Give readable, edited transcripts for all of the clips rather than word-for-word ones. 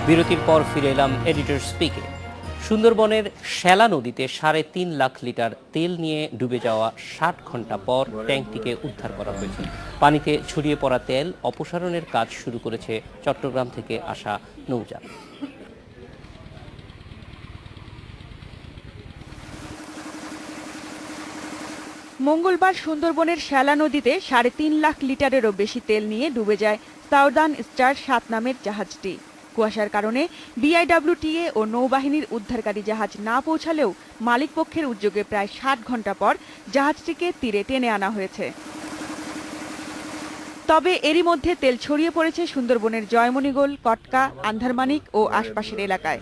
বিরতির পর ফিরে এলাম এডিটর স্পিকে। সুন্দরবনের শ্যালা নদীতে ৩.৫ লাখ লিটার তেল নিয়ে ডুবে যাওয়া ৬০ ঘন্টা পর ট্যাঙ্কটিকে উদ্ধার করা হয়েছে। পানিতে ছড়িয়ে পড়া তেল অপসারণের কাজ শুরু করেছে চট্টগ্রাম থেকে আসা নৌযান। মঙ্গলবার সুন্দরবনের শ্যালা নদীতে ৩.৫ লাখ লিটারেরও বেশি তেল নিয়ে ডুবে যায় সাউদার্ন স্টার ৭ নামের জাহাজটি। কুয়াশার কারণে বিআইডব্লিউটিএ ও নৌবাহিনীর উদ্ধারকারী জাহাজ না পৌঁছালেও মালিকপক্ষের উদ্যোগে প্রায় ৬০ ঘন্টা পর জাহাজটিকে তীরে টেনে আনা হয়েছে। তবে এরই মধ্যে তেল ছড়িয়ে পড়েছে সুন্দরবনের জয়মণিগোল, কটকা, আন্ধারমানিক ও আশপাশের এলাকায়।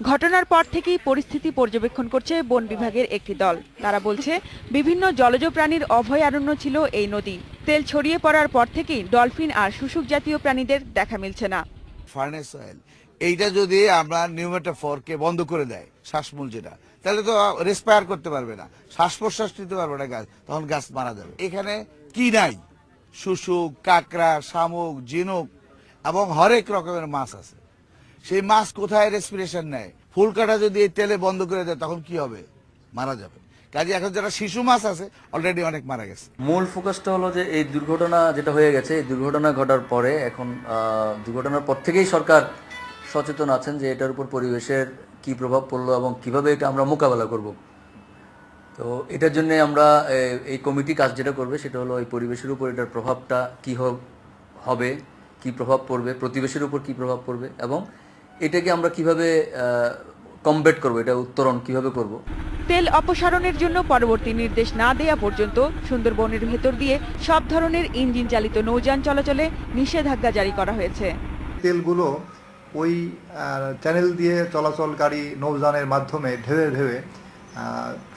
ঘটনার পর থেকেই পরিস্থিতি পর্যবেক্ষণ করছে বন বিভাগের একটি দল। তারা বলছে, বিভিন্ন জলজ প্রাণীর অভয়ারণ্য ছিল এই নদী। তেল ছড়িয়ে পড়ার পর থেকেই ডলফিন আর শুশুক জাতীয় প্রাণীদের দেখা মিলছে না। ফার্নেস অয়েল এইটা যদি আমরা নিউমেটাফোরকে বন্ধ করে দেয়, শ্বাসমূল যেটা, তাহলে তো রেসপায়ার করতে পারবে না, শ্বাস প্রশ্বাস নিতে পারবে না গাছ, তখন গাছ মারা যাবে। এখানে কি নাই? শুশুক, কাঁকড়া, শামুক, ঝিনুক এবং হরেক রকমের মাছ আছে। সেই মাছ কোথায় রেসপিরেশন নেয়? ফুল কাটা যদি এই তেলে বন্ধ করে দেয় তখন কি হবে? মারা যাবে। কাজে এখন যারা শিশু মাছ আছে অলরেডি অনেক মারা গেছে। মূল ফোকাসটা হলো যে এই দুর্ঘটনা যেটা হয়ে গেছে, এই দুর্ঘটনা ঘটার পরে এখন দুর্ঘটনার পর থেকেই সরকার সচেতন আছেন যে এটার উপর পরিবেশের কি প্রভাব পড়লো এবং কিভাবে এটা আমরা মোকাবেলা করব। তো এটার জন্য আমরা এই কমিটি কাজ যেটা করবে সেটা হলো এই পরিবেশের উপর এটার প্রভাবটা কি হবে, কি প্রভাব পড়বে, প্রতিবেশের উপর কি প্রভাব পড়বে এবং এটাকে আমরা কিভাবে কমব্যাট করব, এটা উত্তরণ কিভাবে করব। তেল অপসারণের জন্য পরবর্তী নির্দেশ না দেয়া পর্যন্ত সুন্দরবনের ভেতর দিয়ে সব ধরনের ইঞ্জিন চালিত নৌযান চলাচলে নিষেধাজ্ঞা জারি করা হয়েছে। তেলগুলো ওই চ্যানেল দিয়ে চলাচলকারী নৌযানের মাধ্যমে ঢেউে ঢেউে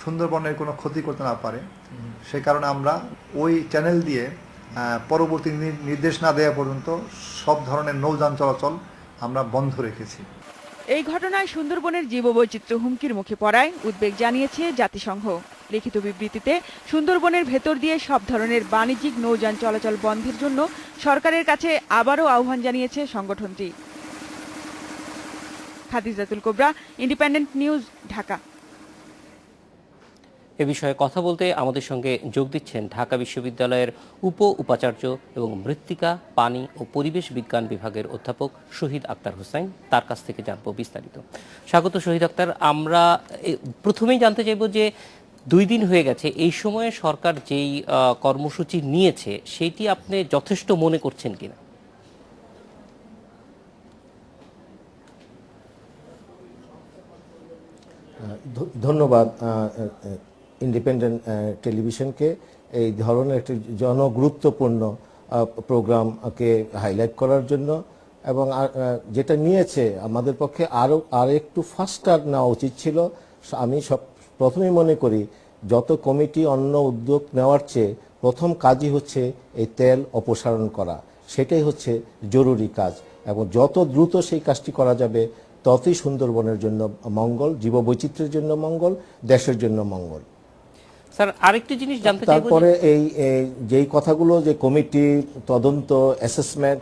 সুন্দরবনের কোনো ক্ষতি করতে না পারে, সে কারণে আমরা ওই চ্যানেল দিয়ে পরবর্তী নির্দেশ না দেওয়া পর্যন্ত সব ধরনের নৌযান চলাচল আমরা বন্ধ রেখেছি। এই ঘটনায় সুন্দরবনের জীববৈচিত্র্য হুমকির মুখে পড়ায় উদ্বেগ জানিয়েছে জাতিসংঘ। লিখিত বিবৃতিতে সুন্দরবনের ভেতর দিয়ে সব ধরনের বাণিজ্যিক নৌযান চলাচল বন্ধের জন্য সরকারের কাছে আবারও আহ্বান জানিয়েছে সংগঠনটি। খাদিজাতুল কোবরা, ইন্ডিপেন্ডেন্ট নিউজ, ঢাকা। এ বিষয়ে কথা বলতে আমাদের সঙ্গে যোগ দিচ্ছেন ঢাকা বিশ্ববিদ্যালয়ের উপাচার্য এবং মৃত্তিকা, পানি ও পরিবেশ বিজ্ঞান বিভাগের অধ্যাপক শহীদ আক্তার হোসেন। তার কাছ থেকে জানবো বিস্তারিত। স্বাগত শহীদ আক্তার। আমরা প্রথমেই জানতে চাইব যে 2 দিন হয়ে গেছে, এই সময়ে সরকার যেই কর্মসূচি নিয়েছে সেটি আপনি যথেষ্ট মনে করছেন কিনা? ধন্যবাদ ইন্ডিপেন্ডেন্ট টেলিভিশনকে এই ধরনের একটি জনগুরুত্বপূর্ণ প্রোগ্রামকে হাইলাইট করার জন্য, এবং যেটা নিয়েছে আমাদের পক্ষে আর একটু ফাস্টার নেওয়া উচিত ছিল। আমি প্রথমেই মনে করি যত কমিটি অন্য উদ্যোগ নেওয়ার চেয়ে প্রথম কাজই হচ্ছে এই তেল অপসারণ করা, সেটাই হচ্ছে জরুরি কাজ, এবং যত দ্রুত সেই কাজটি করা যাবে ততই সুন্দরবনের জন্য মঙ্গল, জীববৈচিত্র্যের জন্য মঙ্গল, দেশের জন্য মঙ্গল। স্যার, আরেকটি জিনিস জানতে চাইব, তারপরে এই যেই কথাগুলো যে কমিটি তদন্ত অ্যাসেসমেন্ট,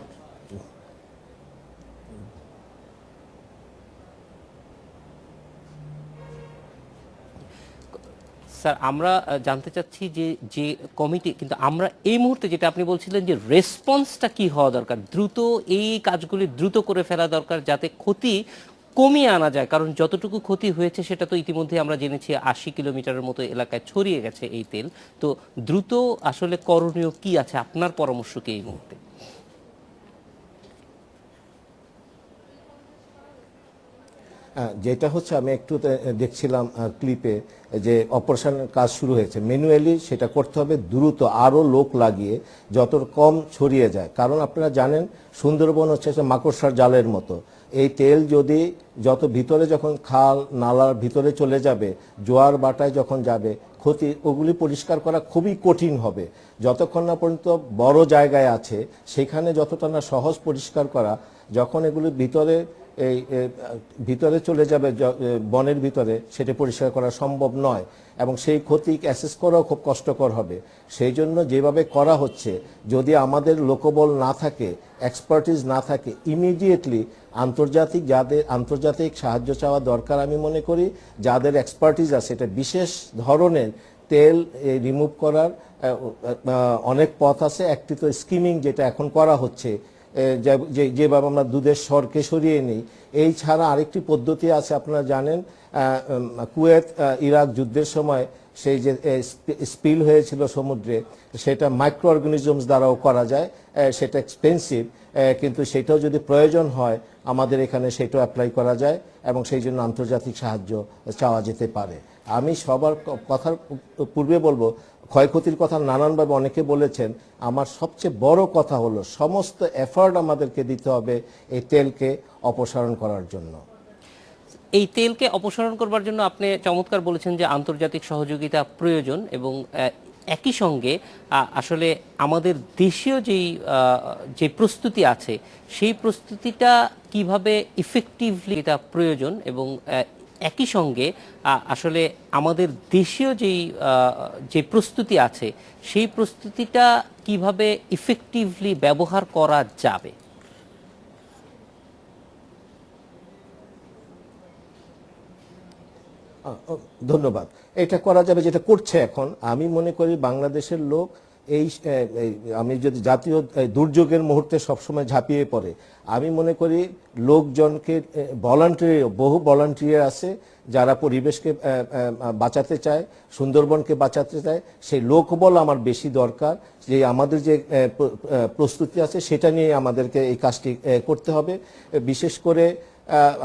স্যার আমরা জানতে চাচ্ছি যে কমিটি, কিন্তু আমরা এই মুহূর্তে যেটা আপনি বলছিলেন যে রেসপন্সটা কি হওয়া দরকার, দ্রুত এই কাজগুলি দ্রুত করে ফেলা দরকার যাতে ক্ষতি কমিয়ে আনা যায়। কারণ যতটুকু ক্ষতি হয়েছে সেটা তো ইতিমধ্যে আমরা জেনেছি 80 কিলোমিটারের মতো এলাকায় ছড়িয়ে গেছে এই তেল। তো দ্রুত আসলে করণীয় কি আছে, আপনার পরামর্শ কি এই মুহূর্তে? যেটা হচ্ছে, আমি একটু দেখছিলাম ক্লিপে যে অপারেশনের কাজ শুরু হয়েছে, ম্যানুয়ালি সেটা করতে হবে দ্রুত, আরও লোক লাগিয়ে যত কম ছড়িয়ে যায়। কারণ আপনারা জানেন সুন্দরবন হচ্ছে মাকড়সার জালের মতো। এই তেল যদি যত ভিতরে, যখন খাল নালার ভিতরে চলে যাবে, জোয়ার বাটায় যখন যাবে, ক্ষতি ওগুলি পরিষ্কার করা খুবই কঠিন হবে। যতক্ষণ না পর্যন্ত বড় জায়গায় আছে সেখানে যতটা না সহজ পরিষ্কার করা, যখন এগুলি ভিতরে এই ভিতরে চলে যাবে বনের ভিতরে, সেটা পরিষ্কার করা সম্ভব নয় এবং সেই ক্ষতি অ্যাসেস করাও খুব কষ্টকর হবে। সেই জন্য যেভাবে করা হচ্ছে, যদি আমাদের লোকবল না থাকে, এক্সপার্টিস না থাকে, ইমিডিয়েটলি আন্তর্জাতিক সাহায্য চাওয়া দরকার। আমি মনে করি যাদের এক্সপার্টিস আছে, এটা বিশেষ ধরনের তেল রিমুভ করার অনেক পথ আছে। একটি তো স্কিমিং যেটা এখন করা হচ্ছে, যেভাবে আমরা দুধের স্বরকে সরিয়ে নিই, এই ছাড়া আরেকটি পদ্ধতি আছে। আপনারা জানেন কুয়েত ইরাক যুদ্ধের সময় সেই যে স্পিল হয়েছিল সমুদ্রে, সেটা মাইক্রো অর্গানিজমস দ্বারাও করা যায়। সেটা এক্সপেন্সিভ, কিন্তু সেটাও যদি প্রয়োজন হয় আমাদের এখানে সেটাও অ্যাপ্লাই করা যায় এবং সেই জন্য আন্তর্জাতিক সাহায্য চাওয়া যেতে পারে। আমি সবার কথার পূর্বে বলবো, ক্ষয়ক্ষতির কথা নানানভাবে অনেকে বলেছেন। আমার সবচেয়ে বড় কথা হলো সমস্ত এফার্ট আমাদেরকে দিতে হবে এই তেলকে অপসারণ করার জন্য। এই তেলকে অপসারণ করবার জন্য আপনি চমৎকার বলেছেন যে আন্তর্জাতিক সহযোগিতা প্রয়োজন, এবং একই সঙ্গে আসলে আমাদের দেশীয় যে প্রস্তুতি আছে সেই প্রস্তুতিটা কিভাবে ইফেক্টিভলি এটা প্রয়োজন, এবং একই সঙ্গে আসলে আমাদের দেশীয় যে প্রস্তুতি আছে সেই প্রস্তুতিটা কিভাবে ইফেক্টিভলি ব্যবহার করা যাবে। ধন্যবাদ। এটা করা যাবে, যেটা করছে এখন। আমি মনে করি বাংলাদেশের লোক আমি যদি জাতীয় দুর্যোগের মুহূর্তে সবসময় ঝাঁপিয়ে পড়ে, আমি মনে করি লোকজনকে বহু ভলান্টিয়ার আছে যারা পরিবেশকে বাঁচাতে চায়, সুন্দরবনকে বাঁচাতে চায়। সেই লোকবল আমার বেশি দরকার। যে আমাদের যে প্রস্তুতি আছে সেটা নিয়ে আমাদেরকে এই কাজটি করতে হবে। বিশেষ করে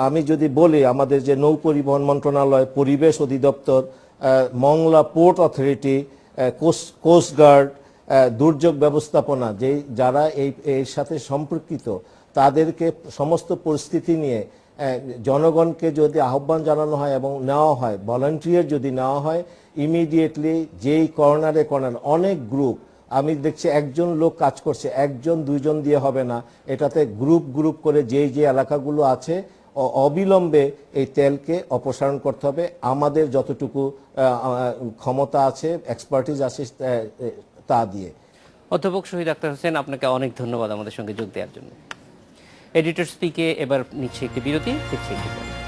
আমি যদি বলি, আমাদের যে নৌ পরিবহন মন্ত্রণালয়, পরিবেশ অধিদপ্তর, মংলা পোর্ট অথরিটি, কোস্টগার্ড, দুর্যোগ ব্যবস্থাপনা, যারা এর সাথে সম্পর্কিত, তাদেরকে সমস্ত পরিস্থিতি নিয়ে জনগণকে যদি আহ্বান জানানো হয় এবং নেওয়া হয়, ভলান্টিয়ার যদি নেওয়া হয়, ইমিডিয়েটলি যেই কর্নারে অনেক গ্রুপ, আমি দেখছি একজন লোক কাজ করছে, একজন দুইজন দিয়ে হবে না, এটাতে গ্রুপ করে যে এলাকাগুলো আছে অবিলম্বে এই তেলকে অপসারণ করতে হবে। আমাদের যতটুকু ক্ষমতা আছে, এক্সপার্টিস আছে তা দিয়ে। অধ্যাপক শহীদ আখতার হোসেন, আপনাকে অনেক ধন্যবাদ আমাদের সঙ্গে যোগ দেওয়ার জন্য। এডিটর স্পিকে এবার নিচ্ছে একটি বিরতি, ফিরছি একটু পরে।